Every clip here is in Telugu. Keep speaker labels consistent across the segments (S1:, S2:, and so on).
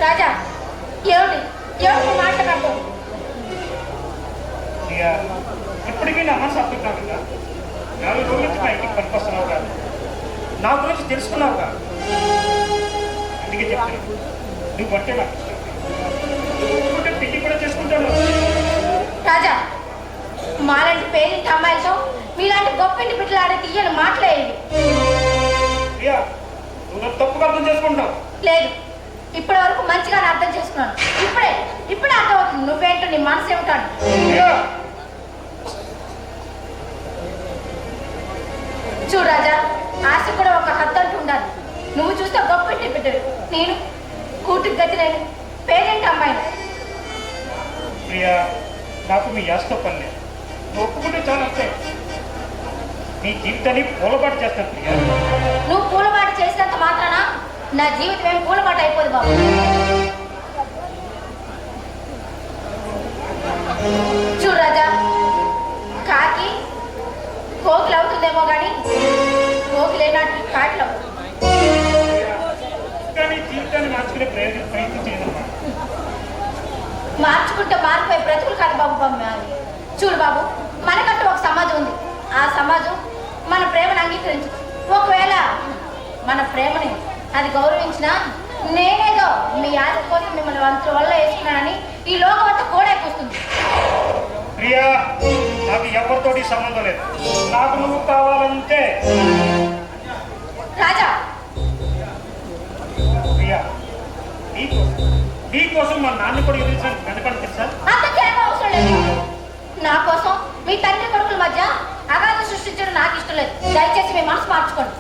S1: రాజా ఏమిటి ఏమిటి మాట్లాడకు.
S2: ఇప్పటికీ నా మనసు అర్థం కదా. 4 రోజుల నుంచి మా ఇంటికి పనికొస్తున్నావు కాదు, నా గురించి తెలుసుకున్నావు కాదు. అందుకే చెప్తాను, నువ్వు అంటే నాకు ఇష్టం, పెళ్లి కూడా చేసుకుంటాను.
S1: రాజా మాలాంటి పేరింటి అమ్మాయిలతో మీలాంటి గొప్పింటి బిడ్డలు ఆడే తీయని మాట్లాడేది.
S2: నువ్వు తప్పుగా అర్థం చేసుకుంటావు.
S1: లేదు, ఇప్పటి వరకు మంచిగానే అర్థం చేసుకున్నాను. ఇప్పుడే అర్థమవుతుంది నువ్వేంటో, నీ మనసు ఏమిటాను. చూడు రాజా, ఆశ కూడా ఒక హద్దు అంటూ ఉండాలి. నువ్వు చూస్తే గొప్పింటి బిడ్డవి, నేను కూతురు గతి లేని పేరింటి అమ్మాయిని.
S2: ప్రియా, నాకు మీ యాస్తో పని లేదు. నువ్వు ఒప్పుకుంటే చాలా వస్తాయి. నీ జీవితాన్ని పూలబాటు చేస్తాను ప్రియా.
S1: నువ్వు పూలబాటు చేసినంత మాత్రాన నా జీవితం ఏం పూలబాటు అయిపోదు బాబు. చూడు రాజా, కాకి కోకిలు అవుతుందేమో కానీ కోకిలు ఏనాటి కాకిలు అవుతుంది.
S2: కానీ జీవితాన్ని మార్చుకునే ప్రయత్నం చేయదమ్మా.
S1: మార్చుకుంటే మారిపోయే బ్రతుకులు కాదు బాబు. చూడు బాబు, మనకంటూ ఒక సమాజం ఉంది. ఆ సమాజం మన ప్రేమను అంగీకరించు. ఒకవేళ మన ప్రేమని అది గౌరవించినా నేనేదో మీ ఆశ కోసం మిమ్మల్ని వంతుల వల్ల వేసుకున్నానని ఈ లోకం అంతా కోడైపోతుంది.
S2: ప్రియా, నాకు ఎవరితోటి సంబంధం లేదు. నాకు నువ్వు కావాలంటే.
S1: రాజా,
S2: ప్రియా, నీకోసం మా నాన్న కూడా ఎదుర్చాను వెనకంటే తెలుసా?
S1: అంతకేమో అవసరం లేదు. నా కోసం మీ తండ్రి కొడుకుల మధ్య అగాధ సృష్టించడం నాకు ఇష్టం లేదు. దయచేసి మీ మనసు మార్చుకోండి.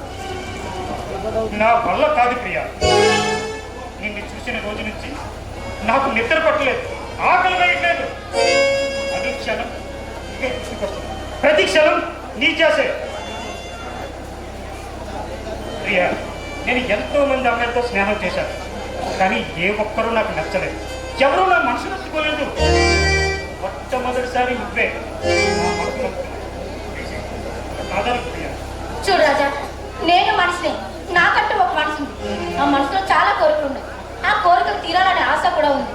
S2: నా వల్ల కాదు ప్రియా. నిన్ను చూసిన రోజు నుంచి నాకు నిద్ర పట్టలేదు, ఆకలి వేయట్లేదు. ప్రతి క్షణం నీ చేసే. ప్రియా, నేను ఎంతో మంది అమ్మాయిలతో స్నేహం చేశాను, కానీ ఏ ఒక్కరూ నాకు నచ్చలేదు. ఎవరూ నా మనసు నచ్చుకోలేదు. మొట్టమొదటిసారి నువ్వే నా మనసు నచ్చుకున్నావు. ప్రియా,
S1: చూడు రాజా, నేను మనిషిని, నాకంటూ ఒక మనసు ఉంది. ఆ మనసులో చాలా కోరికలు ఉన్నాయి. ఆ కోరికలు తీరాలనే ఆశ కూడా ఉంది.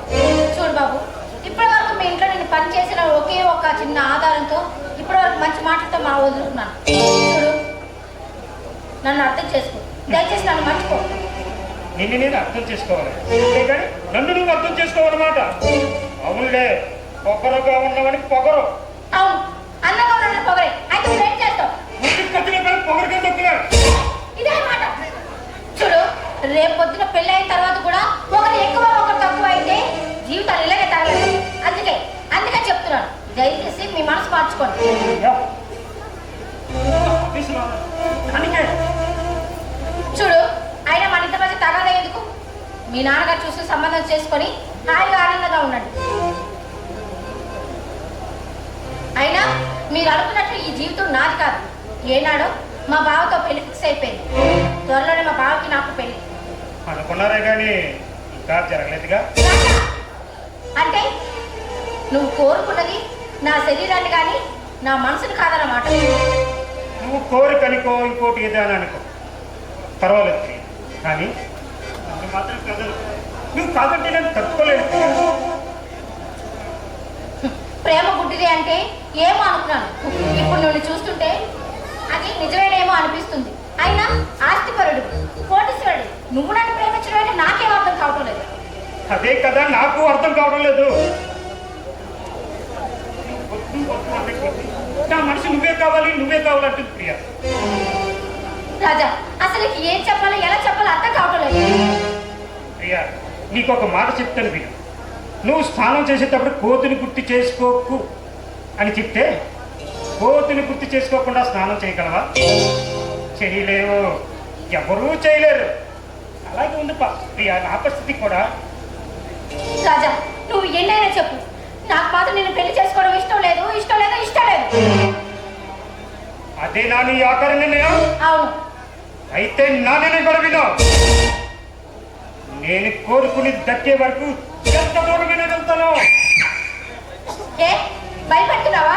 S1: చూడు బాబు, ఇప్పటి వరకు మీ ఇంట్లో నేను పని చేసిన ఒకే ఒక చిన్న ఆధారంతో ఇప్పటి వరకు మంచి మాటలతో మా వదులుకున్నాను. చూడు, నన్ను అర్థం చేసుకో, దయచేసి నన్ను మర్చిపో.
S2: నిన్ను నేను అర్థం చేసుకోవాలి, అంతేగాని నన్ను నువ్వు అర్థం చేసుకోవాలన్నమాట. అవునులే, పొగరుగా ఉన్నవని పొగరు.
S1: అవును, అందంగా ఉన్న పొగరే. అయితే నువ్వు ఏం చేస్తావు?
S2: పొగరుగా తొక్కులే.
S1: ఇదే మాట. చూడు, రేపు పొద్దున పెళ్ళి అయిన తర్వాత కూడా ఒకరు ఎక్కువ ఒకరు తక్కువ అయితే జీవితాలు ఇలాగే తగలేదు. అందుకే చెప్తున్నాను, దయచేసి మీ మనసు మార్చుకోండి. చూడు, అయినా మన ఇంటి మధ్య తగాదా ఎందుకు? మీ నాన్నగారు చూసి సంబంధం చేసుకొని హాయిగా ఆనందంగా ఉండండి. అయినా మీరు అనుకున్నట్లు ఈ జీవితం నాది కాదు. ఏనాడో మా బావతో పెళ్లి ఫిక్స్ అయిపోయింది. త్వరలోనే మా బావకి నాకు పెళ్లి.
S2: అనుకున్నారే కానీ ఇంకా జరగలేదుగా.
S1: అంటే నువ్వు కోరుకున్నది నా శరీరాన్ని కానీ నా మనసుని కాదన్నమాట.
S2: నువ్వు కోరికనుకో, ఇంకోటి ఏదైనా అనుకో, పర్వాలేదు. కానీ నన్ను మాత్రం కదలు. నువ్వు కాదంటే నేను తట్టుకోలేదు.
S1: ప్రేమ గుడ్డిది అంటే ఏమో అనుకున్నాను. ఇప్పుడు నువ్వు చూస్తుంటే అది నిజమేనేమో అనిపిస్తుంది. అయినా ఆస్తిపరుడు, కోటీశ్వరుడు, నువ్వు నన్ను ప్రేమించడం అంటే నాకేం అర్థం కావటం లేదు.
S2: అదే కదా నాకు అర్థం కావడం లేదు. నా మనసు నువ్వే కావాలంటుంది ప్రియా.
S1: రాజా, అసలు ఏం చెప్పాలో ఎలా చెప్పాలో అర్థం కావటం లేదు.
S2: ప్రియా, నీకు ఒక మాట చెప్తాను విను. నువ్వు స్నానం చేసేటప్పుడు కోతిని గుర్తు చేసుకోకు అని చెప్తే కోతిని గుర్తు చేసుకోకుండా స్నానం చేయగలవా? చేయలేవు, ఎవరూ చేయలేరు. అలాగే ఉంది ప్రియా నా పరిస్థితి కూడా.
S1: రాజా, నువ్వు ఎన్నైనా చెప్పు, నాకు మాత్రం నేను పెళ్లి చేసుకోవడం ఇష్టం లేదు.
S2: అదే నా నీ ఆఖరి నిర్ణయం?
S1: అవును.
S2: అయితే నా నిర్ణయం కూడా విను. నేను కోరుకుని దక్కే వరకు ఎంత దూరమైనా వెళ్తాను.
S1: ఏ భయపెడుతున్నావా?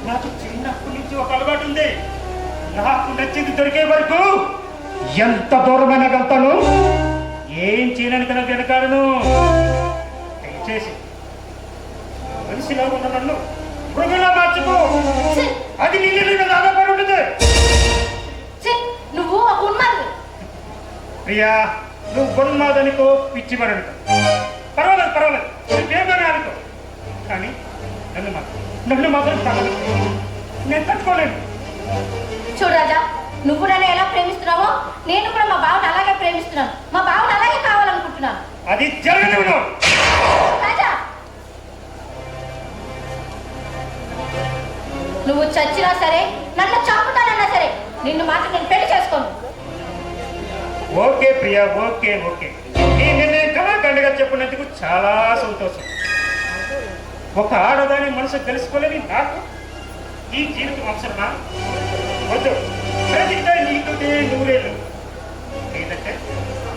S2: నాకు చిన్నప్పటి నుంచి ఒక అలవాటు ఉంది. నా ఎంత దూరమైన వెళ్తాను, ఏం చేయడానికి నాకు వెనకాడను. దయచేసి మనిషిలా ఉన్న నన్ను మృగంలా మార్చుకో. అది నీ మీద ఆధారపడి ఉంటుంది.
S1: నువ్వు ఒక ఉన్మాది.
S2: ప్రియా, నువ్వు గొన్మాదనికో పిచ్చిపడంట, పర్వాలేదు నువ్వేమని అనుకో, కానీ నన్ను మాత్రం పర్వాలేదు, నేను తట్టుకోలేను.
S1: చూడు రాజా, నువ్వు నన్ను ఎలా ప్రేమిస్తున్నావో నేను కూడా మా బావని అలాగే ప్రేమిస్తున్నాను. మా బావని అలాగే కావాలనుకుంటున్నాను.
S2: అది జరగదు.
S1: రాజా, నువ్వు చచ్చినా సరే, నన్ను చంపుతానన్నా సరే, నిన్ను మాత్రం నేను పెళ్లి చేసుకోను.
S2: Okay Priya, okay. నీ నిర్ణయం కళాఖండగా చెప్పినందుకు చాలా సంతోషం. ఒక ఆడదాని మనసు తెలుసుకోలేని నాకు ఈ జీవితం అవసరమా? వద్దు. బ్రతికితే నీకుంటే నూరేళ్ళు, లేదంటే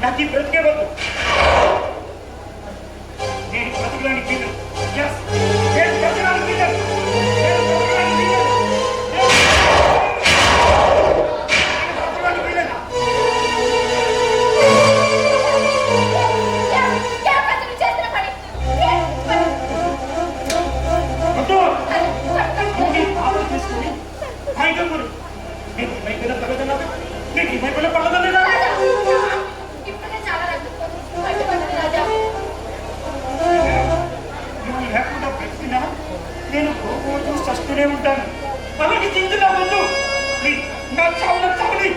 S2: నాకు ఈ బ్రతికే వద్దు. నేను బ్రతకడానికి వీలు. Yes, నేను బ్రతకడానికి వీలు. నేను రోజు చస్తూనే ఉంటాను. అలాగే చింతగా వద్దు. నా చావున చావని.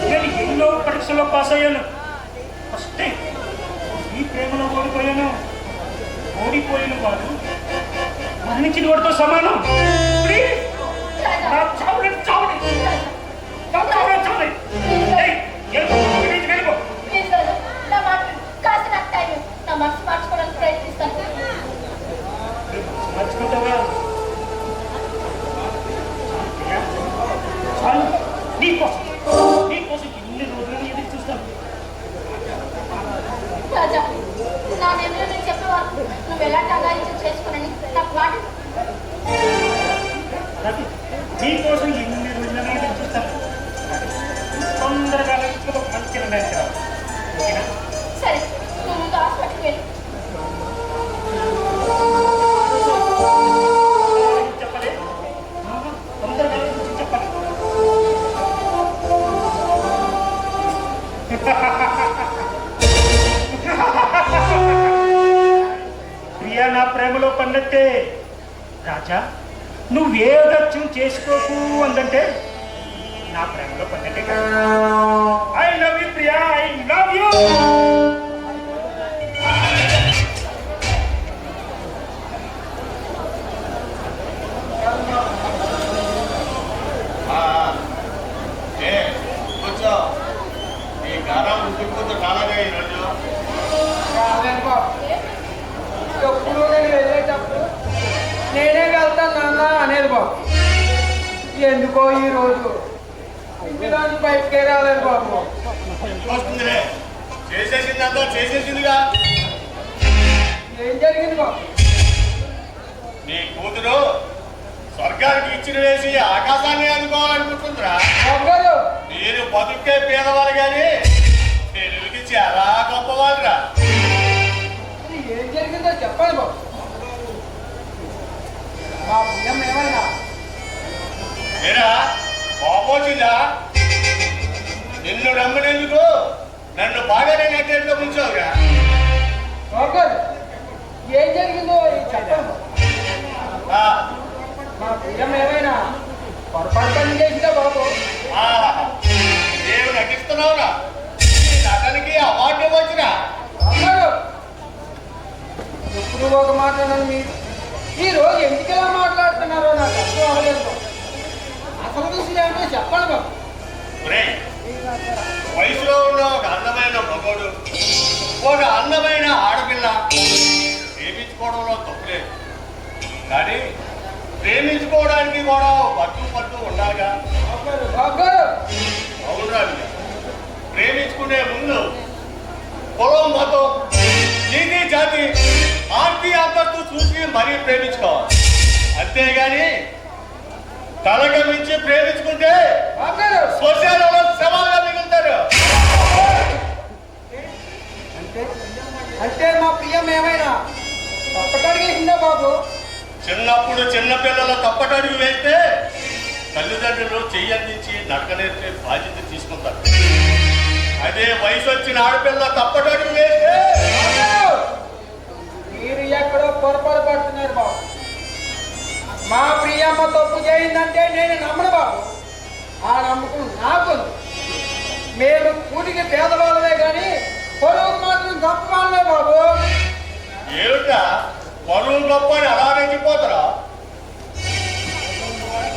S2: నేను ఎన్నో పరీక్షలో పాస్ అయ్యాను. ఫస్ట్ ఈ ప్రేమలో ఓడిపోయాను. ఓడిపోయిన వాడు మరణించిన వాడితో సమానం. ప్లీజ్, నా చావుని చావని.
S1: మనసు మార్చుకోవడానికి ప్రయత్నిస్తాను.
S2: మర్చిపోతావా? నీకోసం ఎన్ని రోజులు ఎదురు చూస్తాను.
S1: రాజా, నా నిర్ణయం నేను చెప్పేవారు నువ్వు ఎలాంటి అగాయించం చేసుకునని నాకు మాట.
S2: నీకోసం ఎన్ని రోజులు ఎదురు చూస్తాను. తొందరగా మంచి నిర్ణయం కావాలి. ఓకేనా?
S1: సరే, నువ్వు ముందు హాస్పిటల్కి వెళ్ళి
S2: చెప్పలే. తొందరగా చెప్పాలి. ప్రియా, నా ప్రేమలో పన్నట్టే. రాజా, నువ్వే దత్యం చేసుకోకు అందంటే నా ప్రేమలో పన్నట్టే కదా. I love you Priya, I love you.
S3: కూర్చో. ఈ గానం దిక్కుతో కాలాగా ఈరోజు
S4: ఎప్పుడు నేను వెళ్ళేటప్పుడు నేనే వెళ్తాను నాన్న అనేది బాబు. ఎందుకో ఈరోజు ఇంటిలోంచి బయటకే రాలేదు బాబు.
S3: వస్తుందిలే, చేసేసిందంతా చేసేసిందిగా.
S4: ఏం జరిగింది బాబు?
S3: నీ కూతురు స్వర్గానికి ఇచ్చిన వేసి ఆకాశాన్ని అందుకోవాలనుకుంటుందిరా.
S4: బాబు గారు,
S3: మీరు బతుకే పేదవాళ్ళు కానీ తెలుగుకి చాలా గొప్పవాళ్ళురా.
S4: ఏం జరిగిందో చెప్పండి బాబు. మా భయం ఏమైనా
S3: ఏరా కోపొచ్చిందా? నిన్ను నమ్మినందుకు నన్ను బాగానే నెట్టేట్లో ముంచావురా.
S4: బాబు గారు, ఏం జరిగిందో చెప్పండి బాబు. మా భయం ఏమైనా పొరపాటు పని చేసిందా బాబు?
S3: నేను నటిస్తున్నావురా. నటనకి అవార్డు ఇవ్వచ్చురా.
S4: బాబు గారు, ఎప్పుడు ఒక మాట మీరు ఈ రోజు ఎందుకు ఎలా మాట్లాడుతున్నారో నాకు అర్థం అవ్వలేదు బాబు. అసలు విషయం ఏమిటో చెప్పండి బాబు.
S3: వయసులో ఉన్న ఒక అందమైన మగోడు, ఒక అందమైన ఆడపిల్ల ప్రేమించుకోవడంలో తప్పులేదు. కానీ ప్రేమించుకోవడానికి కూడా పట్టు ఉండాలిగా. అవునురా, ప్రేమించుకునే ముందు కులం, మతం, నీతి, జాతి, ఆర్తి, అంతస్తు చూసి మరీ ప్రేమించుకోవాలి. అంతేగాని తలక మించి ప్రేమించుకుంటే
S4: బాబు గారు
S3: శ్మశానంలో శవాలుగా మిగులుతారు.
S4: అంటే అంటే మా ప్రియం ఏమైనా తప్పటడిగేసిందా బాబు?
S3: చిన్నప్పుడు చిన్నపిల్లల తప్పటడుగు వేస్తే తల్లిదండ్రులు చెయ్యందించి నడక నేర్పే బాధ్యత తీసుకుంటారు. అదే వయసు వచ్చిన ఆడపిల్ల తప్పటడుగు వేస్తే
S4: మీరు ఎక్కడో పొరపాటు పడుతున్నారు బాబు. మా ప్రియమ్మ తప్పు చేయిందంటే నేను నమ్మను బాబు. ఆ నమ్మకం నాకుంది. మేము కూటికి పేదవాళ్ళమే కానీ పొరుగు మాత్రం గొప్ప వాళ్ళే బాబు.
S3: ఏమిటా పరువు గొప్ప అని అలా రెచ్చిపోతారా?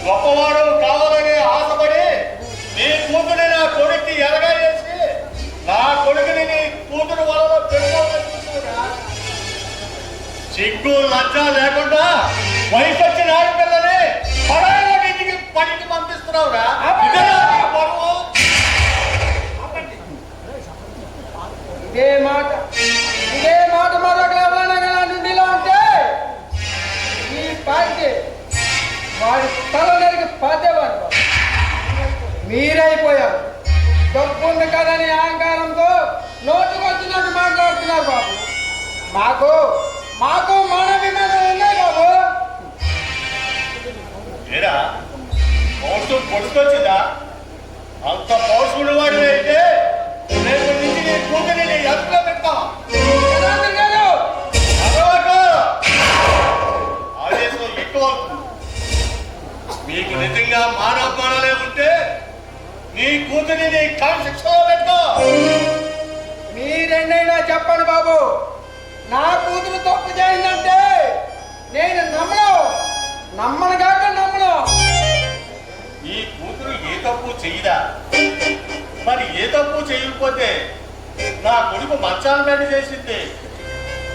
S3: గొప్పవాడు కావాలని ఆశపడి నీ కూతురు నా కొడుక్కి ఎరగా చేసి నా కొడుకుని నీ కూతురు వలలో పెట్టుకోవాలని చూస్తున్నా. సిగ్గు లజ్జ లేకుండా వయసు వచ్చిన ఆడపిల్లని పరాయిల ఇంటికి పనికి పంపిస్తున్నావురా? ఇదేనా నీ పరువు?
S4: ఇదే మాట మరొక ఎవరైనా నుండిలో ఉంటే ఈ పార్టీ వాడి తల నెరికి పాతేవాడు బాబు. మీరైపోయారు. డబ్బు ఉంది కదని అహంకారంతో నోటుకు వచ్చినట్టు మాట్లాడుతున్నారు బాబు. మాకు మాకు మానవిమానం ఉన్నాయి బాబు.
S3: ఏరా పౌరుషం పొడుకొచ్చిందా? అంత పౌరుషుడు వాడు అయితే రేపు నుంచి నీ కూతురిని నీ ఎదురులో పెడతాం.
S4: జనార్దన్ గారు
S3: అలవాటు ఆవేశం ఎక్కువ అవుతుంది. మీకు నిజంగా మానవమానాలే ఉంటే నీ కూతురిని నీ క్రమశిక్షణలో పెడతాం.
S4: మీరెన్నైనా చెప్పండి బాబు. నా కూతురు తప్పు చేయిందంటే నేను నమ్మను కాక నమ్మను.
S3: ఈ కూతురు ఏ తప్పు చెయ్యదా? మరి ఏ తప్పు చేయకపోతే నా కొడుకు మంచాల మీద చేసింది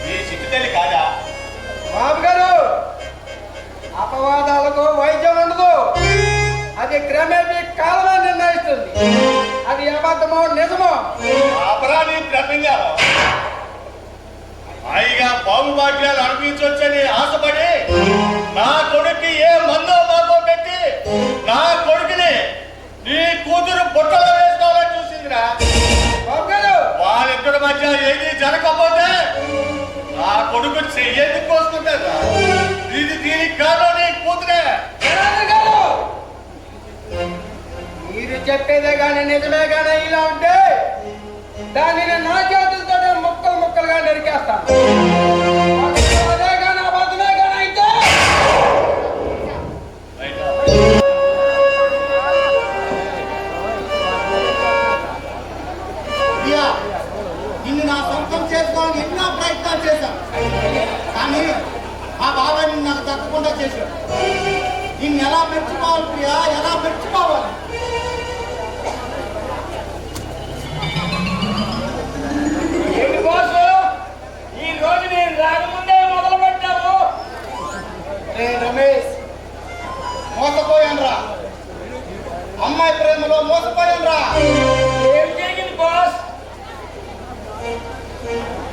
S3: నీ చిట్టుతల్లి కాదా?
S4: బాబు గారు అపవాదాలకు వైద్యం ఉండదు. అది క్రమేపీ కాలమే నిర్ణయిస్తుంది. అది అబద్ధమో నిజమో.
S3: అపరాధి ప్రసంగాలు హాయిగా బాగుభాగ్యాలు అనిపించవచ్చని ఆశపడి నా కొడుక్కి ఏ మందో మాతో పెట్టి నా కొడుకుని నీ కూతురు బుట్టలో వేసుకోవాలని చూసిందిరా.
S4: బాబు గారు
S3: వాళ్ళిద్దరి మధ్య ఏది జరగకపోతే నా కొడుకు చెయ్యేందుకు కోసుకుంటారా? ఇది దీనికి కాదు నీ కూతురే.
S4: జనార్దన్ గారు మీరు చెప్పేదే కానీ నిజమే కానీ ఇలా ఉంటే దానిని నా చేతులతో ముక్కలు ముక్కలుగా నరికేస్తాను. అదే కానీ అబద్ధమే కానీ అయితే
S5: నిన్ను నా సొంతం చేసుకోవాలని ఎన్నో ప్రయత్నాలు చేశాను. కానీ ఆ బాబాయ్ నిన్ను నాకు దక్కకుండా చేశాడు. నిన్ను ఎలా మెచ్చుకోవాలి ప్రియా, ఎలా మెచ్చుకోవాలి?
S4: ఏంటి బాసు ఈ రోజు నేను రాకముందే మొదలు పెట్టావు?
S5: రే రమేష్, మోసపోయాను రా. అమ్మాయి ప్రేమలో మోసపోయాను రా.
S4: ఏం జరిగింది బాస్?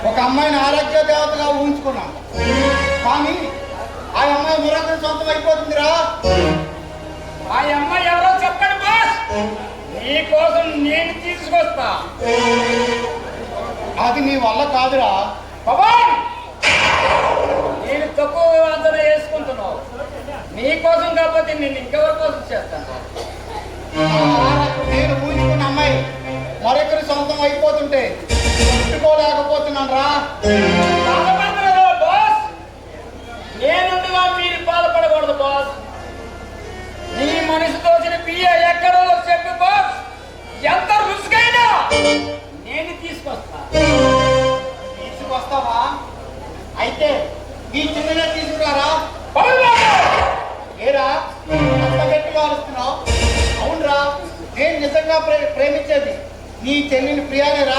S5: ఒక అమ్మాయిని ఆరోగ్య దేవతగా ఊహించుకున్నాం. కానీ ఆ అమ్మాయి మరొకరి సొంతం అయిపోతుందిరా.
S4: ఆ అమ్మాయి ఎవరో చెప్పండి బాస్. నీ కోసం నేను తీసుకొస్తా.
S5: అది నీ వల్ల కాదురా.
S4: పవన్ నేను తక్కువ అంచనా వేసుకుంటున్నావు. నీ కోసం కాకపోతే నేను ఇంకెవరి కోసం చేస్తాను?
S5: నేను ఊహించుకున్న అమ్మాయి మరొకరి సొంతం అయిపోతుంటే తట్టుకోలేకపోతున్నాను రా.
S4: బాధపడుతున్నావా బాస్? నేనుండగా మీరు బాధపడకూడదు బాస్. నీ మనసుతో వచ్చిన బియ్య ఎక్కడో చెప్పు బాస్. ఎంత రుచికైనా నేను తీసుకొస్తా.
S5: తీసుకొస్తావా? అయితే ఈ చిన్ననే తీసుకురారా.
S4: పవన్ బాబు!
S5: ఏరా అంత గట్టిగా అరుస్తున్నావు? అవునరా, నేను నిజంగా ప్రేమించేది నీ చెల్లిని ప్రియానేరా.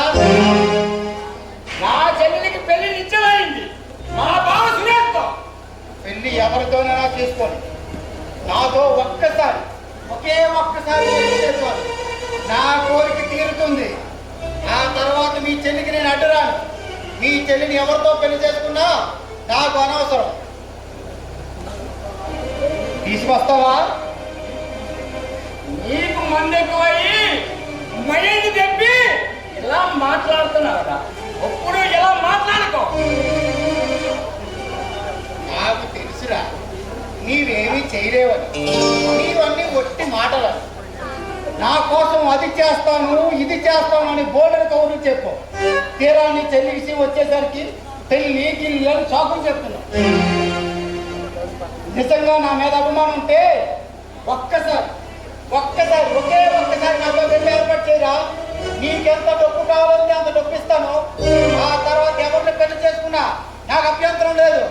S4: నా చెల్లెలికి పెళ్లి నిశ్చయమైంది. మా బావ సురేష్తో.
S5: పెళ్లి ఎవరితోనైనా చేసుకోండి. నాతో ఒకే ఒక్కసారి పెళ్లి చేసుకోవాలి. నా కోరిక తీరుతుంది. ఆ తర్వాత మీ చెల్లికి నేను అడ్డురాను. మీ చెల్లిని ఎవరితో పెళ్లి చేసుకున్నా నాకు అనవసరం. తీసుకొస్తావా?
S4: నీకు మంది ఎక్కువయ్యి మైండ్ తెప్పి ఇలా మాట్లాడుతున్నావురా. ఒప్పుడు ఇలా మాట్లాడుకో.
S5: నాకు తెలుసురా, నీవేమీ చేయలేవని. నీవన్నీ ఒట్టి మాటలు. నా కోసం అది చేస్తాను ఇది చేస్తాను అని బోర్డర్ కౌరు చెప్పు. తీరా నీ చెల్లి విషయం వచ్చేసరికి పెళ్ళి గిల్లి అని చాకులు చెప్తున్నావు. నిజంగా నా మీద అభిమానం ఉంటే ఒక్కసారి ఒకే ఒక్కసారి నాతో పెళ్లి ఏర్పాటు చేయరా. నీకెంత డబ్బు కావాలంటే అంత డబ్బు ఇస్తాను. ఆ తర్వాత ఎవరిని పెళ్లి చేసుకున్నా నాకు అభ్యంతరం లేదు.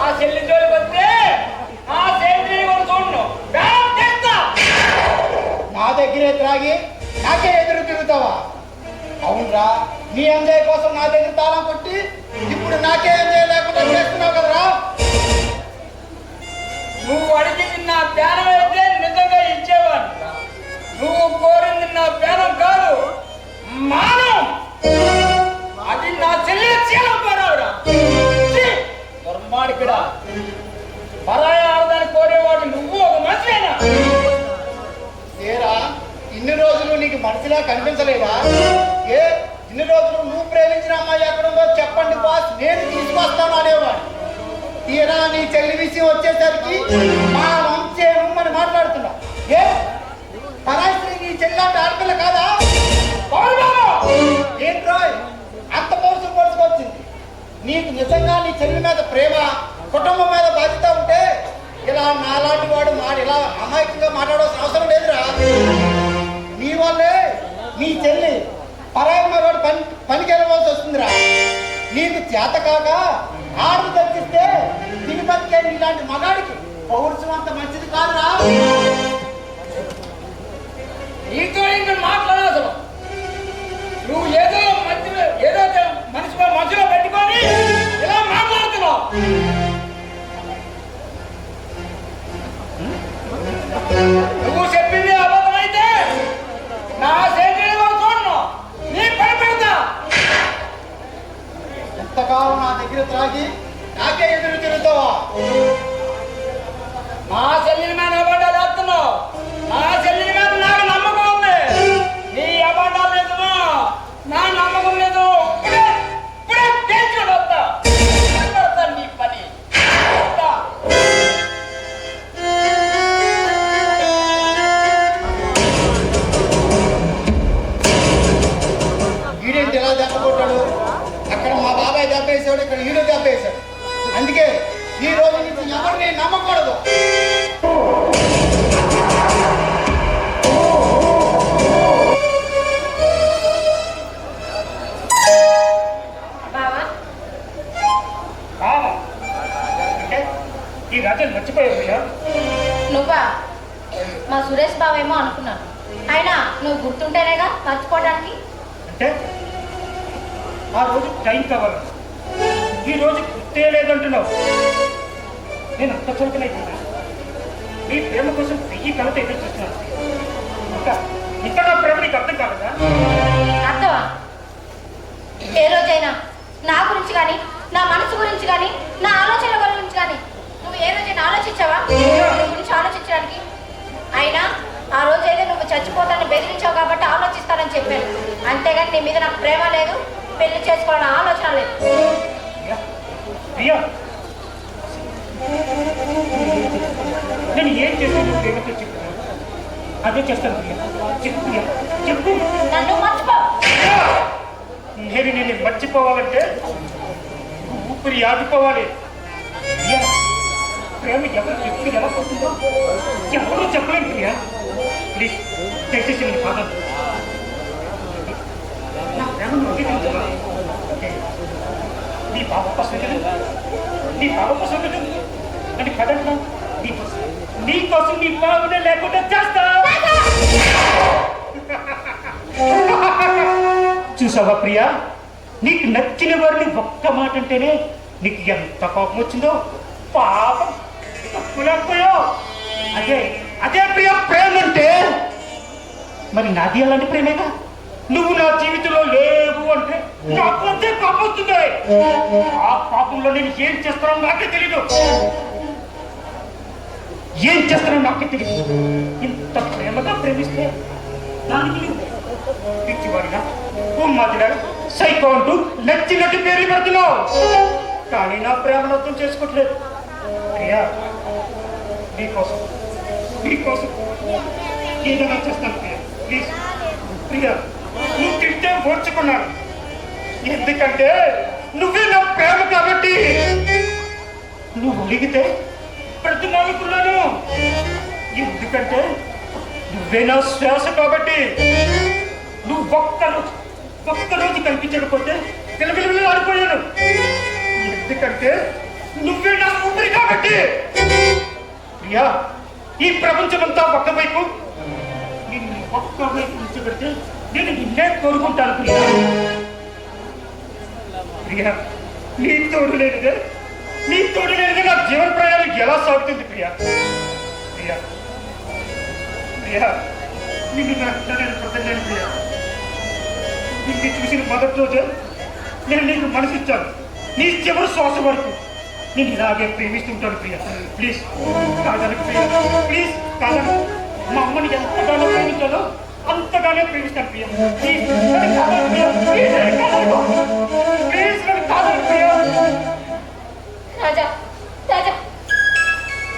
S4: ఆ చెల్లి జోలికి వస్తే ఆ చెల్లి చూడను.
S5: నా దగ్గరే త్రాగి నాకే ఎదురు తిరుగుతావా? అవునరా, నీ ఎంజాయ్ కోసం నా దగ్గర తాళం కొట్టి ఇప్పుడు నాకే ఎంజాయ్ లేకుండా చేస్తున్నావు కదరా.
S4: నువ్వు అడిగింది నా ప్యానం అయితే నిజంగా ఇచ్చేవాడు. నువ్వు కోరింది నా ప్యానం కాదు, మానం. అది నా చెల్లి చీలం పడవురా. దుర్మార్గుడా, పరాయి ఆడదాన్ని కోరేవాడు నువ్వు ఒక మనిషివేనా?
S5: ఏరా, ఇన్ని రోజులు నీకు మనసులా కనిపించలేదా? ఇన్ని రోజులు నువ్వు ప్రేమించిన అమ్మాయి ఎక్కడుందో చెప్పండి బాస్, నేను తీసుకొస్తాను అనేవాడు. తీరా నీ చెల్లి విషయం వచ్చేసరికి మా వంశేను అని మాట్లాడుతున్నా. పరాయి స్త్రీ నీ చెల్లి అంటే ఆడపిల్ల కాదా? ఏంట్రో అంత పౌరుషం పడుచుకొచ్చింది నీకు? నిజంగా నీ చెల్లి మీద ప్రేమ, కుటుంబం మీద బాధ్యత ఉంటే ఇలా నాలాంటి వాడు ఇలా అమాయకంగా మాట్లాడాల్సిన అవసరం లేదురా. నీ వల్లే నీ చెల్లి పరాయి మగాడు పనికి వెళ్ళవలసి వస్తుందిరా. నీకు చేత కాక ఆరు దర్శిస్తే తిని బతికే నీలాంటి మగాడికి పౌరుషం అంత మంచిది కాదురా.
S4: నీతో ఇంకా మాట్లాడదు. నువ్వు ఏదో మనిషిలో పెట్టుకొని ఇలా మాట్లాడుతున్నావు. నువ్వు చెప్పింది అబద్ధమైతే నా శరీరం చూడను, నీ పని పెడతా.
S5: ఎంతకాలం నా దగ్గర త్రాగి నాకే ఎదురు తిరుగుతావా?
S4: మా చెల్లిని మీద అబద్ధాలు వేస్తున్నావు. మా చెల్లిని మీద నాకు నమ్మకం ఉంది. నీ అబద్ధాలు నిజమో నా నమ్మకం లేదు. ఇప్పుడే తెలుసుకొని వస్తా నీ పని.
S5: ఈడేంటి ఎలా దెబ్బ కొట్టాడు? అక్కడ మా బాబాయ్ దెబ్బేసాడు, ఇక్కడ ఈడు దెబ్బేశాడు. అందుకే ఈ రోజు నుంచి ఎవరిని నమ్మకూడదు.
S2: ఈ రాజాలు మర్చిపోయా?
S1: నువ్వా? మా సురేష్ బావేమో అనుకున్నాను. అయినా నువ్వు గుర్తుంటేనేగా మర్చిపోవడానికి.
S2: అంటే ఆ రోజు టైం కావాలి, ఈ రోజు గుర్తే లేదంటున్నావు. నేను అంత చురుకునైపోయినా నీ ప్రేమ కోసం 1000 కలత ఎదురు చూస్తున్నాను. ఇంకా నా ప్రేమ నీకు అర్థం కాలేదా?
S1: అర్థమా? ఏ రోజైనా నా గురించి కానీ, నా మనసు గురించి కానీ, నా ఆలోచనల గురించి కానీ నువ్వు ఏ రోజైనా ఆలోచించావా? నీ గురించి ఆలోచించడానికి. అయినా ఆ రోజైతే నువ్వు చచ్చిపోతానని బెదిరించావు కాబట్టి ఆలోచిస్తానని చెప్పాను. అంతేగాని నీ మీద నాకు ప్రేమ లేదు, పెళ్లి చేసుకోవాలన్న ఆలోచన లేదు.
S2: ప్రియా, నేను ఏం చేస్తే నువ్వు ప్రేమతో చెప్తున్నాను అదే చేస్తాను. ప్రియా చెప్పు, ప్రియా చెప్పు.
S1: నన్ను మర్చిపో.
S2: నేను మర్చిపోవాలంటే ఊపిరి ఆగిపోవాలి. ప్రియా, ప్రేమ ఎవరు ఎప్పుడు ఎలా పోతుందో ఎవరు చెప్పలేను. ప్రియా ప్లీజ్ దయచేసి నేను కాదు. నా ప్రేమ నువ్వు నీ బాబు కోసం నీ బాబు కోసం అని కదంటున్నా. నీ కోసం నీ బాబునే లేకుండా చేస్తా. చూసావా ప్రియా, నీకు నచ్చిన వారిని ఒక్క మాట అంటేనే నీకు ఎంత కోపం వచ్చిందో. పాపం తప్పులేకపోయావు. అదే ప్రియ ప్రేమ అంటే. మరి నాది అలాంటి ప్రేమేగా. నువ్వు నా జీవితంలో లేవు అంటే నాకు అంతే పాపం వస్తుంది. ఆ పాపంలో నేను ఏం చేస్తానో నాకే తెలీదు. ఏం చేస్తానో నాకే తెలియదు. ఇంత ప్రేమగా ప్రేమిస్తే దానికి పిచ్చివాడిగా మాదిరా సైకో అంటూ నచ్చినట్టు పేర్లు పెడుతున్నావు. కానీ నా ప్రేమను అర్థం చేసుకోవట్లేదు. ప్రియా, నీకోసం ఏదైనా చేస్తాను ప్రియా. ప్లీజ్ ప్రియా, నువ్వు తింటే ఓర్చుకున్నాను. ఎందుకంటే నువ్వే నా ప్రేమ కాబట్టి. నువ్వు ఒలిగితే ప్రతి నవ్వుకున్నాను. ఎందుకంటే నువ్వే నా శ్వాస కాబట్టి. నువ్వు ఒక్కరోజు కనిపించకపోతే పిల్లపిల్లలు ఆడిపోయాను. ఎందుకంటే నువ్వే నా ఊపిరి కాబట్టి. ప్రియా, ఈ ప్రపంచమంతా ఒక్కవైపు, నిన్ను ఒక్కవైపు ఉంచబెడితే నేను నిన్నే కోరుకుంటాను. ప్రియా, నీ తోడు లేనిదే నా జీవన ప్రయాణం ఎలా సాగుతుంది ప్రియా? ప్రియా ప్రియా, నిన్ను నేను కృతజ్ఞతలు ప్రియా. నిన్ను చూసిన మొదటి రోజే నేను నీకు మనసిచ్చాను. నీ చివరి శ్వాస వరకు నేను ఇలాగే ప్రేమిస్తుంటాను ప్రియా. ప్లీజ్ కాదనకు ప్రియా, ప్లీజ్ కాదనకు. మా అమ్మని ఎంతగానో ప్రేమించాలో అంతగానే ప్రేమిస్తాను ప్రియా. ప్లీజ్ నన్ను కాదనకు ప్రియా. ప్లీజ్ నన్ను కాదనకు. ప్లీజ్ నన్ను కాదనకు ప్రియా.
S1: రాజా, రాజా,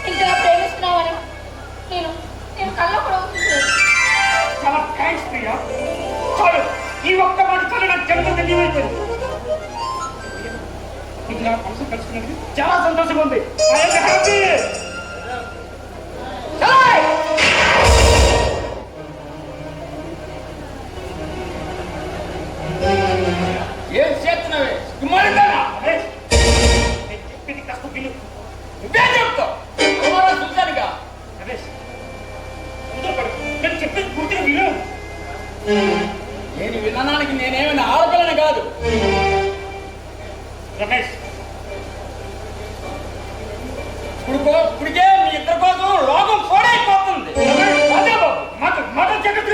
S1: ఇంతగా ప్రేమిస్తున్నావని నేను కళ్ళ కూడా ఊహించలేదు.
S2: చాలా థ్యాంక్స్ ప్రియా. చాలు, ఈ ఒక్క మాట చాలు. నాకు జన్మ ధన్యమైపోయింది. ఇది నా మనసు కలుసుకున్నది చాలా సంతోషంగా ఉంది. హ్యాపీ.
S4: ఏం చేస్తున్నావే? కుమారుతానా?
S2: నేను చెప్పింది కాస్త విను.
S4: నువ్వే చెప్తావు. కుమారు చూశానుగా.
S2: రమేష్, నేను చెప్పింది పూర్తిగా విను.
S4: నేను వినడానికి నేనేమైనా ఆడపిల్లని కాదు.
S2: రమేష్,
S4: ఇప్పటికే మీ ఇద్దరి కోసం లోకం పోడైపోతుంది.
S2: అదే బాబు మాట జగత్తు.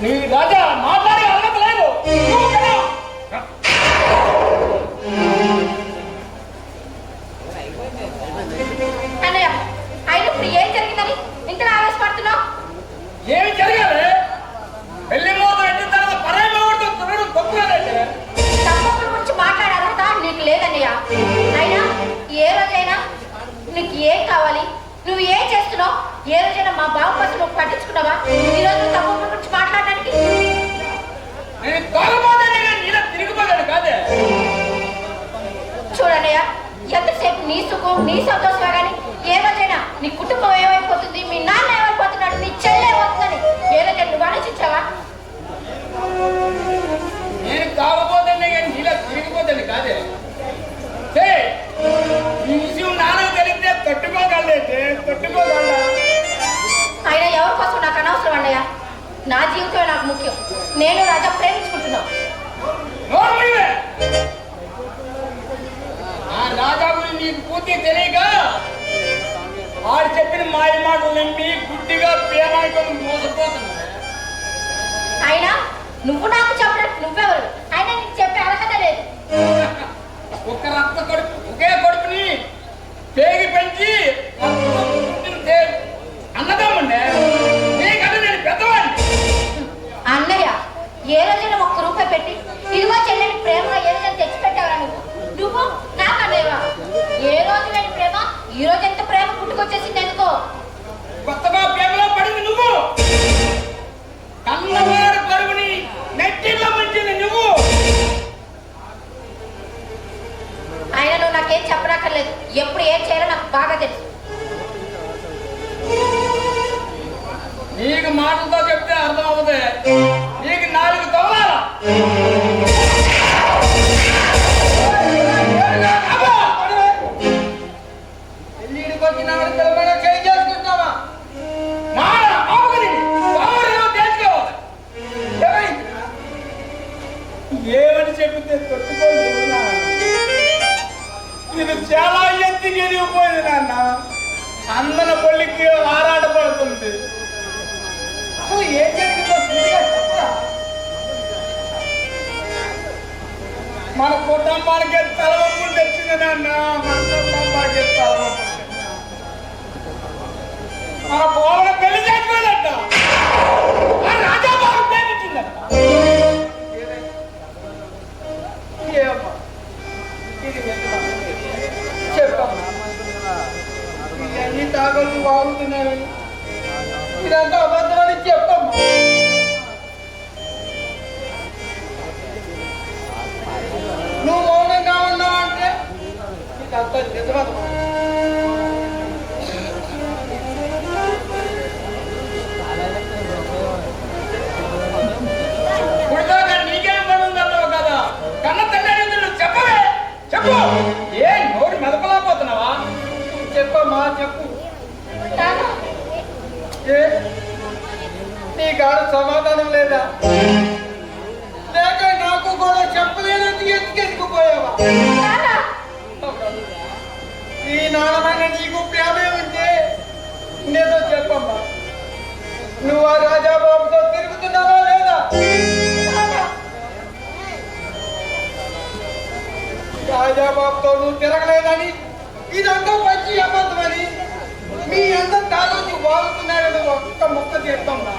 S4: నీ రాజా మాట్లాడే అర్హత లేదు.
S1: అన్నయ్య, ఆయన ఇప్పుడు ఏం జరిగిందని ఇంతగా ఆవేశపడుతున్నావు?
S4: ఏమి జరగాలి? పెళ్లి మోత పెట్టిన తర్వాత పరేమవుతూ తినడం తప్పులేదంటే
S1: తప్పకుండా గురించి మాట్లాడే అర్హత నీకు లేదన్నయ్య. అయినా ఏ రోజైనా నీకు ఏం కావాలి, నువ్వు ఏం చేస్తున్నావు, ఏ రోజైనా మా బాబు కోసం నువ్వు పట్టించుకున్నావా? ఈ రోజు తప్పకుండా గురించి మాట్లాడడానికి
S4: నేను తాగబోతానే కానీ నీళ్ళ తిరిగిపోతాను కాదే.
S1: చూడన్నయ్య, ఎంతసేపు నీ సుఖం నీ సంతోషమే కానీ ఏ రోజైనా నీ కుటుంబం ఏమైపోతుంది, మీ నాన్న ఏమైపోతున్నాడు, నీ చెల్లె ఏమవుతుందని ఏ రోజైనా నువ్వు ఆలోచించావా?
S4: నేను తాగబోతానే కానీ నీళ్ళ తిరిగిపోతాను కాదే. ఈ విషయం నాన్నకు తెలిస్తే తట్టుకోగలడా?
S1: ఆయన ఎవరి కోసం నాకు అనవసరం అన్నయ్య. నా జీవితమే నాకు ముఖ్యం. నేను రాజా ప్రేమించుకుంటున్నాను.
S4: ఆ రాజా గురించి నీకు పూర్తి తెలియక వాడు చెప్పిన మాయ మాటలు నమ్మి గుడ్డిగా పేనాయికొని మోసపోతున్నా.
S1: అయినా నువ్వు నాకు చెప్పడానికి నువ్వెవరు? అయినా నీకు చెప్పే అర్హత లేదు.
S4: ఒక్క రక్త కొడుకు ఒకే కొడుకుని పేగి పెంచి అన్నదమ్ముండే నీకంటే నేను పెద్దవాడిని.
S1: అన్నయ్య, ఏ రోజైనా ఒక్క రూపాయి పెట్టి ఇదిగో చెల్లెని ప్రేమగా ఏ రోజైనా తెచ్చిపెట్టావరా? నువ్వు నాకు అన్నయ్యవా? ఏ రోజు లేని ప్రేమ ఈ రోజు ఎంత ప్రేమ పుట్టుకొచ్చేసింది ఎందుకో?
S4: కొత్తగా ప్రేమలో పడింది నువ్వు. కన్నవారి పరుగుని నెట్టిల్లో ముంచింది నువ్వు.
S1: ఆయన నువ్వు నాకేం చెప్పనక్కర్లేదు. ఎప్పుడు ఏం చేయాలో నాకు బాగా తెలుసు.
S4: నీకు మాటలతో చెప్తే అర్థం అవుతుంది. నీకు 4 తవ్వాలా? పెళ్ళిడికి వచ్చిన చేంజ్ చేసుకుంటావా? ఏమని చెప్తే తట్టుకోలేదు. ఇది చాలా ఎత్తుకి ఎదిగిపోయింది నాన్న. అందన పొల్లికి ఆరాటపడుతుంది. అసలు ఏం జరిగిందో చెప్పరా? మన కుటుంబానికి తలవప్పు తెచ్చింది నాన్న. మన కుటుంబానికి తలవప్పు మన బోవన పెళ్లి చేసుకోలేట రాజాబాబు ప్రేమించిందట. ఏమ్మా ఇది చెప్పమ్మా, ఇవన్నీ తాగొచ్చు బాగుతున్నాయి, ఇదంతా అబద్ధమని చెప్పమ్మా. నువ్వు మౌనంగా ఉన్నావు అంటే ఇదంతా నిజమమ్మా. నీకేం పని ఉందన్నావు కదా, కన్న తండ్రి నువ్వు చెప్పవే, చెప్పు. ఏ నోరు మెదపలేకపోతున్నావా? చెప్పమ్మా చెప్పు. ఏ నీ కాడ సమాధానం లేదా? లేక నాకు కూడా చెప్పలేనందుకు ఎత్తుకెత్తుకుపోయావా? ఈ నాణమైన నీకు ప్రేమే ఉంటే నేతో చెప్పమ్మా, నువ్వు ఆ రాజాబాబుతో తిరుగుతున్నావా లేదా? రాజాబాబుతో నువ్వు తిరగలేదని, ఇదంతా మంచి అబద్ధమని మీ అందరూ తాగొచ్చి వాగుతున్నారని ఒక్క ముక్క చెప్పమ్మా.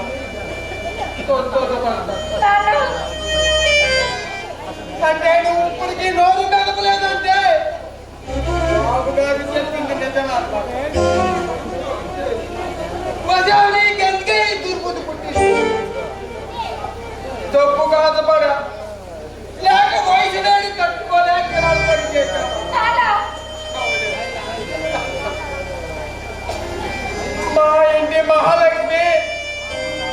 S4: అంటే నువ్వు ఇప్పటికీ నోరు కదపలేదంటే బాబుగారు చెప్పింది నిజమా? నీకు ఎందుకే ఈ దుర్బుద్ధి పుట్టింది? తప్పు కాదపడ లేక వయసు లేని తట్టుకోలేక పడి చేశావు. మా ఇంటి మహాలక్ష్మి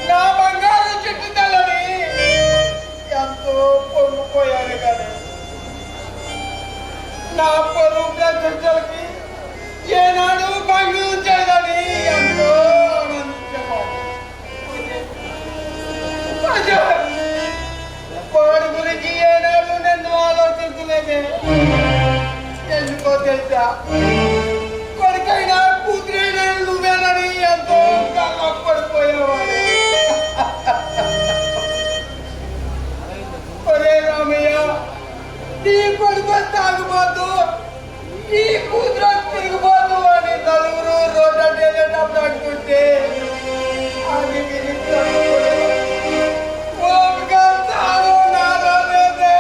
S4: నా బంగారు చెట్టు తెల్లని ఎంతో పొంగిపోయాను కానీ నా పొరుగు ప్రశంసలకి ఏనాడు భంగి ఉంచేదని ఎంతో వాడి గురించి ఏనాడు నేను ఆలోచించలేదే. ఎందుకో తెలుసా, కొడుకైనా కూతురైనా నువ్వేనని ఎంతో కళ్ళకు పడిపోయేవాడు. ఒరే రామయ్య, నీ కొడుకు తాగుబోతు, నీ కూతురు తిరిగిపోతు అని నలుగురు రోడ్డు వెళ్ళేటప్పుడు అంటుంటే అది ఓపిక చాలు నాలో లేదే.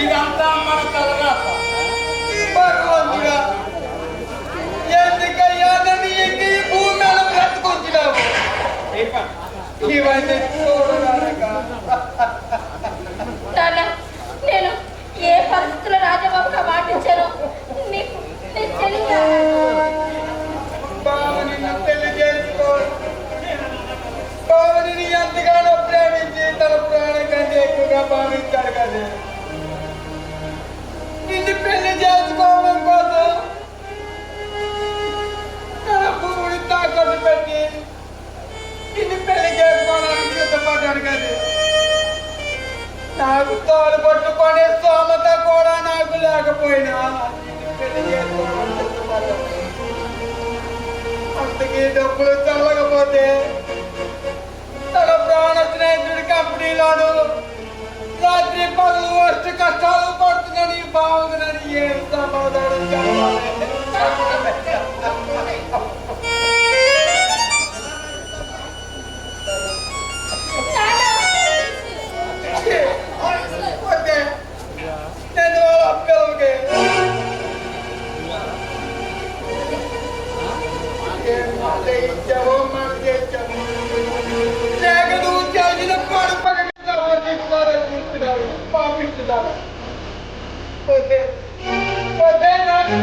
S4: ఇదంతా మన తలరాత. భగవంతుడా, ఎందుకయ్యా నన్ను ఎక్కి భూమి మీద బ్రతుకొచ్చినావు? ఇవన్నీ చూడగా
S1: నేను ఏ పరిస్థితుల్లో రాజబాబుగా మాటించాను నీకు తెలియదా?
S4: బావ నిన్ను పెళ్లి చేసుకో. బావ నిన్ను ఎంతగానో ప్రేమించి తన ప్రాణం కంటే ఎక్కువగా భావించాడు కదా. నిన్ను పెళ్లి చేసుకోవడం కోసం తన భూమిని తాకట్టు పెట్టి నిన్ను పెళ్లి చేసుకోవడానికి సిద్ధపడ్డాడు కదా. నాకు తోడు పట్టుకునే స్తోమత కూడా నాకు లేకపోయినా నిన్ను పెళ్లి చేసుకోవడానికి సిద్ధపడ్డాడు. అంతకీ డబ్బులు చల్లకపోతే తన ప్రాణ స్నేహితుడి కంపెనీలోను రాత్రి పగలు వచ్చి కష్టాలు పడుతుందని బాగుందని ఏం సమాధానం చెప్పాలి? నేను వాళ్ళ పిల్లలకి ఇచ్చావో మనం చేసాము లేక నువ్వు చేసిన పాడు పగడుతున్నావు పాపిస్తున్నావు. పోతే పోతే నాకు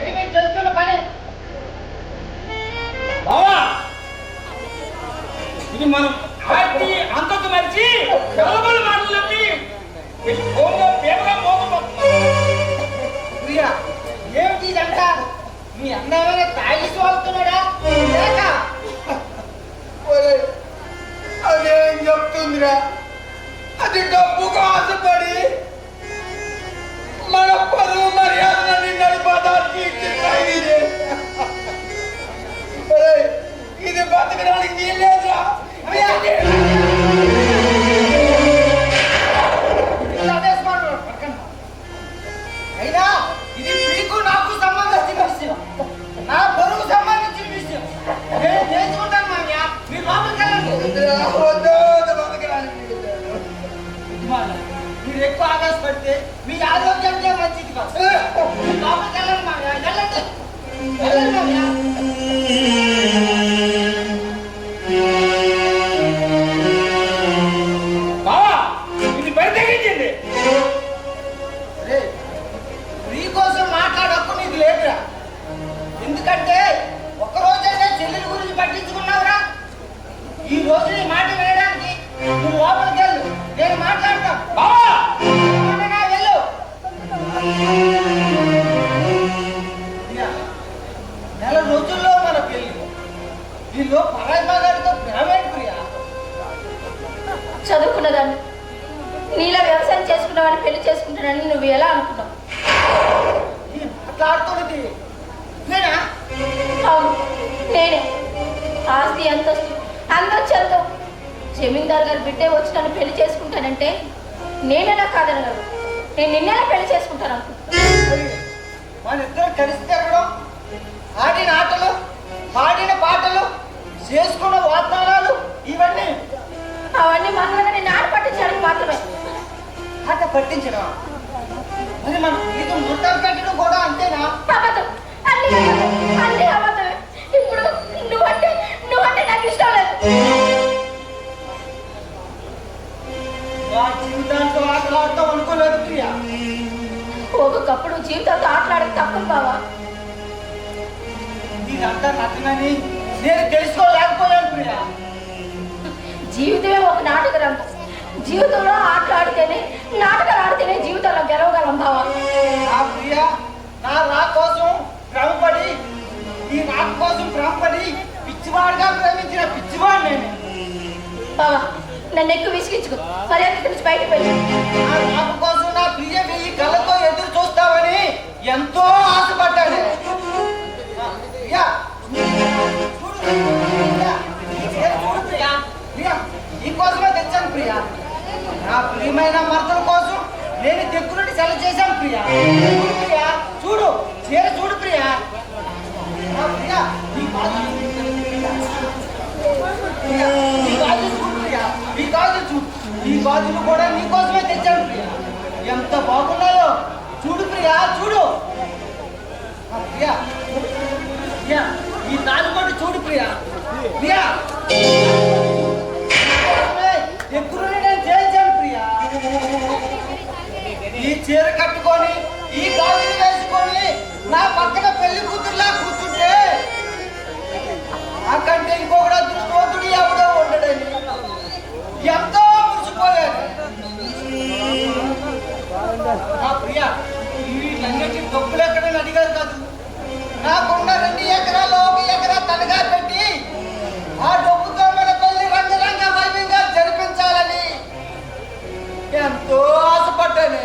S4: పెట్టి మీరు చేస్తున్న పని బావా ఇది మనం పార్టీ అంతకు మరిచి కలబలు మాటలన్నీ పేపగా ప్రియా ఏమిటి ఇదంతా మీ అన్నమైన తాగిస్తూ వెళ్తున్నాడా లేక
S5: అదేం చెప్తుందిరా, అది డబ్బుకు ఆశపడి మన పరువు మర్యాదలని నడిపడానికి ఇది బతకడానికి వీల్లేదురా.
S4: అయినా ఇది మీకు నాకు సంబంధించిన విషయం, నా పొరుగు సంబంధించిన విషయం. నేను నేర్చుకుంటాను మాన్య, మీరు లోపలికి మీరు ఎక్కువ ఆవేశపడితే మీ ఆరోగ్యానికి మంచిది కాదు. మీరు లోపలికి వెళ్ళండి మాన్య, వెళ్ళండి వెళ్ళండి మాన్య. బావా ఇది బరి తెగించింది. మీకోసం మాట్లాడకు నీకు లేదురా. ఎందుకంటే ఒక్కరోజైనా చెల్లెల గురించి పట్టించుకున్నావురా. ఈ రోజు నీ మాట వినడానికి నువ్వు లోపలికి వెళ్ళు, నేను మాట్లాడతాం. వెళ్ళు. నెల రోజుల్లో మన పెళ్లి, వీళ్ళు పరాయి బాగారితో ప్రేమేంటి ప్రియా?
S1: చదువుకున్నదాన్ని నీలా వ్యవసాయం చేసుకున్నావని పెళ్లి చేసుకుంటానని నువ్వు ఎలా అనుకున్నావు?
S4: మాట్లాడుతున్నది నేనా?
S1: అవును నేనే. ఆస్తి అంతస్తు అందొచ్చంతో జమీందార్ గారు బిడ్డే వచ్చి నన్ను పెళ్లి చేసుకుంటానంటే నేనేనా కాదనగలరు? నేను నిన్నేలా పెళ్లి చేసుకుంటాను అనుకుంటున్నాను.
S4: మన ఇద్దరు కలిసి తిరగడం, ఆడిన ఆటలు, పాడిన పాటలు, చేసుకున్న వాగ్దానాలు ఇవన్నీ
S1: అవన్నీ మాత్రమే నేను ఆట పట్టించడానికి మాత్రమే.
S4: ఆట పట్టించడం మరి మనం ఇది ముట్టం పెట్టడం కూడా అంతేనా?
S1: అబద్ధం, అన్ని అబద్ధమే. ఇప్పుడు నువ్వంటే నాకు ఇష్టం లేదు.
S4: నా జీవితాంతో ఆటలాడతాం అనుకోలేదు ప్రియా.
S1: ఒకప్పుడు జీవితంతో ఆటలాడక తప్పదు బావా.
S4: ఇదంతా నటనని నేను తెలుసుకోలేకపోయాను ప్రియా.
S1: జీవితమే ఒక నాటక రంగం. జీవితంలో ఆటలాడితేనే, నాటకాలు ఆడితేనే జీవితంలో గెలవగలం బావా.
S4: నా ప్రియా నా రాక్ కోసం శ్రమపడి, ఈ రాక్ కోసం శ్రమపడి పిచ్చివాడిగా ప్రేమించిన పిచ్చివాడు నేను.
S1: బావా నన్ను ఎక్కువ విసిగించుకో, మర్యాద నుంచి బయటకు వెళ్ళి.
S4: నా రాక్ కోసం నా ప్రియ వెయ్యి కళ్ళతో ఎదురు చూస్తావని ఎంతో ఆశపడ్డాడు. ప్రియా నీకోసమే తెచ్చాను ప్రియా. నా ప్రియమైన మర్దల కోసం నేను దగ్గరుండి సెల చేశాను ప్రియా. ప్రియా చూడు, చీర చూడు ప్రియా. ప్రియా నీ గాజులు చూడు ప్రియా, ఈ గాజులు చూడు. ఈ గాజులు కూడా నీకోసమే తెచ్చాను ప్రియా. ఎంత బాగున్నాయో చూడు ప్రియా, చూడు. ప్రియా ప్రియా ఈ తాడు కూడా చూడు ప్రియా. ప్రియా ఎప్పుడు నేను చేయించాను ప్రియా. ఈ చీర కట్టుకొని, ఈ గాజులు వేసుకొని నా పక్కన పెళ్లి కూతురులా కూర్చుంటే నాకంటే ఇంకొకటి అదృష్టవంతుడు ఎవడో ఉండడని ఎంతో మురిసిపోయాను. ప్రియా వీటన్నిటి డబ్బులు ఎక్కడని అడిగారు కాదు. నాకున్న 2 ఎకరాలు 1 ఎకరా తనగా పెట్టి ఆ డబ్బుతో మన పెళ్లి రంగరంగ వైభవంగా జరిపించాలని ఎంతో ఆశపడ్డాను.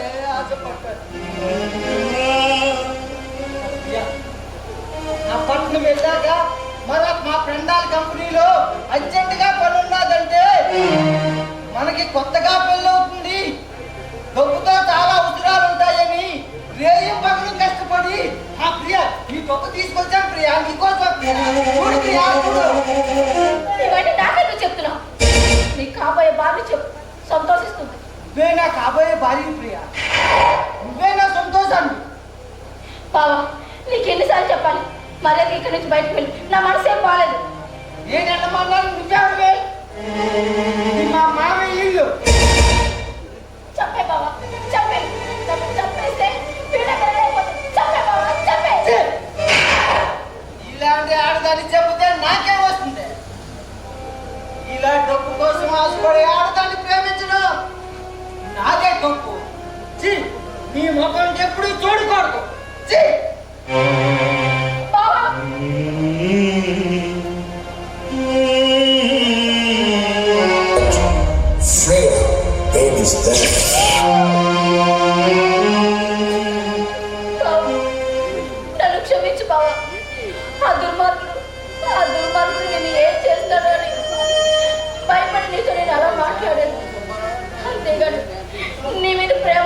S4: ఆ పట్టణం వెళ్ళాక మా ఫ్రెండాల కంపెనీలో అర్జెంటుగా పని ఉన్నదంటే మనకి కొత్తగా పెళ్ళి అవుతుంది, డబ్బుతో చాలా అవసరాలు ఉంటాయని రేయి పగలు కష్టపడి ఆ ప్రియా ఈ డబ్బు తీసుకొచ్చాను ప్రియా. నీకోసం చూడు ప్రియా, చూడు.
S1: ఇవన్నీ నాకెందుకు చెప్తున్నావు? నీకు కాబోయే భార్య చెప్పు, సంతోషిస్తుంది.
S4: నువ్వే నా కాబోయే భార్య ప్రియా, నువ్వే నా సంతోషాన్ని.
S1: బావా నీకు ఎన్నిసార్లు చెప్పాలి? మర్యాద ఇక్కడి నుంచి బయటకు వెళ్ళి, నా మనసు ఏం బాగాలేదు.
S4: నేను ఎంతమన్నాను నువ్వే మా మామయ్య ఇల్లు.
S1: చెప్పే బావా చెప్పే, చంపేస్తే పీడ చెప్పే బావా చెప్పే.
S4: ఇష్టపడే ఆడదాన్ని ప్రేమించడం నాదే తప్పు. ఛీ, నీ ముఖం ఎప్పుడు చూడకూడదు. ఛీ!
S1: బావా
S6: Freya, baby's dead.
S1: బావా, నన్ను క్షమించు బావా. ఆ దుర్మార్గుడు నేను ఏం చేస్తాడో అని భయపడి నీతో నేను అలా మాట్లాడాను. అంతేగాని నీ మీద ప్రేమ